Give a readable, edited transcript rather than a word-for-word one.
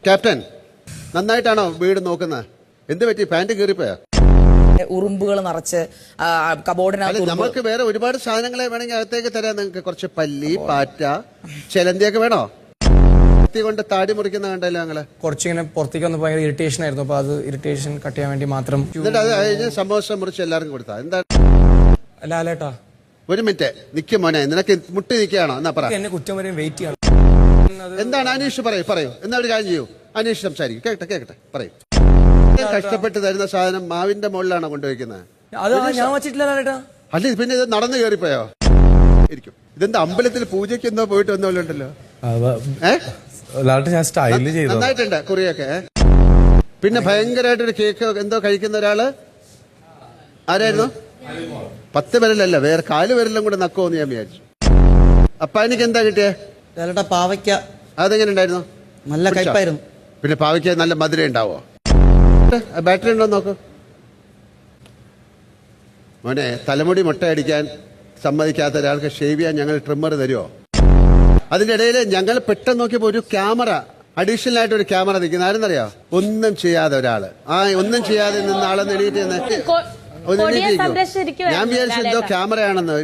Captain നന്നായിട്ടാണോ വീട് നോക്കുന്നത്? എന്ത് പറ്റി? പാന്റ് കീറിപ്പോയോ? ഉറുമ്പുകൾ നിറച്ച് കബോർഡിനകത്ത് നമുക്ക് വേറെ ഒരുപാട് സാധനങ്ങളെ വേണമെങ്കിൽ അകത്തേക്ക് തരാം. നിങ്ങൾക്ക് കുറച്ച് പല്ലി, പാറ്റ, ചെലന്തിയൊക്കെ വേണോ? കൊണ്ട് താടി മുറിക്കുന്ന കണ്ടല്ലോ ഞങ്ങള്. കുറച്ചിങ്ങനെ പുറത്തേക്ക് വന്ന് ഭയങ്കര ഇറിറ്റേഷൻ ആയിരുന്നു. അപ്പൊ അത് ഇറിറ്റേഷൻ കട്ട് ചെയ്യാൻ വേണ്ടി മാത്രം. എന്നിട്ട് അത് കഴിഞ്ഞ് സമോസ മുറിച്ച് എല്ലാവർക്കും കൊടുത്താ എന്താ? ലാലേട്ടാ ഒരു മിനിറ്റ് നിക്കും മോനെ, നിനക്ക് മുട്ടി നിൽക്കുകയാണോ? എന്നാ പറ. എന്നെ കുറ്റം വരെയും വെയിറ്റ് ചെയ്യണം. എന്താണ് അനീഷ്? പറയൂ. എന്നാ ഒരു കാര്യം ചെയ്യൂ, അനീഷ് സംസാരിക്കും. കേട്ടെ പറയൂ. കഷ്ടപ്പെട്ട് തരുന്ന സാധനം മാവിന്റെ മുകളിലാണോ കൊണ്ടുവയ്ക്കുന്നത്? അത് ഞാൻ വെച്ചിട്ടില്ല ലാലേട്ടാ. അല്ല പിന്നെ ഇത് നടന്നു കയറിപ്പോയോ? ഇരിക്കും. ഇതെന്താ അമ്പലത്തിൽ പൂജയ്ക്ക് എന്തോ പോയിട്ട് വന്നോലുണ്ടല്ലോ. ഞാൻ സ്റ്റൈല് ചെയ്തു. നന്നായിട്ടുണ്ട് കുറിയൊക്കെ. പിന്നെ ഭയങ്കരമായിട്ടൊരു കേക്ക് എന്തോ കഴിക്കുന്ന ഒരാള് ആരായിരുന്നു? 10 വിരലല്ല, വേറെ 4 വിരലും കൂടെ നക്കുമെന്ന് ഞാൻ വിചാരിച്ചു. അപ്പ എനിക്ക് എന്താ കിട്ടിയേ? പാവയ്ക്ക. അതെങ്ങനെ ഉണ്ടായിരുന്നു? നല്ല കയ്പായിരുന്നു. പിന്നെ പാവയ്ക്ക നല്ല മധുരം ഉണ്ടാവോ? ബാറ്ററി ഉണ്ടോ നോക്കൂ മോനെ. തലമുടി മുട്ടയടിക്കാൻ സമ്മതിക്കാത്ത ഒരാൾക്ക് ഷേവ് ചെയ്യാൻ ഞങ്ങൾ ട്രിമ്മർ തരുമോ? അതിന്റെ ഇടയിൽ ഞങ്ങൾ പെട്ടെന്ന് നോക്കിയപ്പോ ഒരു ക്യാമറ, അഡീഷണൽ ആയിട്ട് ഒരു ക്യാമറ നിൽക്കുന്ന ആരെന്നറിയോ? ഒന്നും ചെയ്യാതെ ഒരാള്. ഒന്നും ചെയ്യാതെ നിന്ന് ആളെന്ന് എണീറ്റ് ഞാൻ വിചാരിച്ചു എന്തോ ക്യാമറയാണെന്ന്.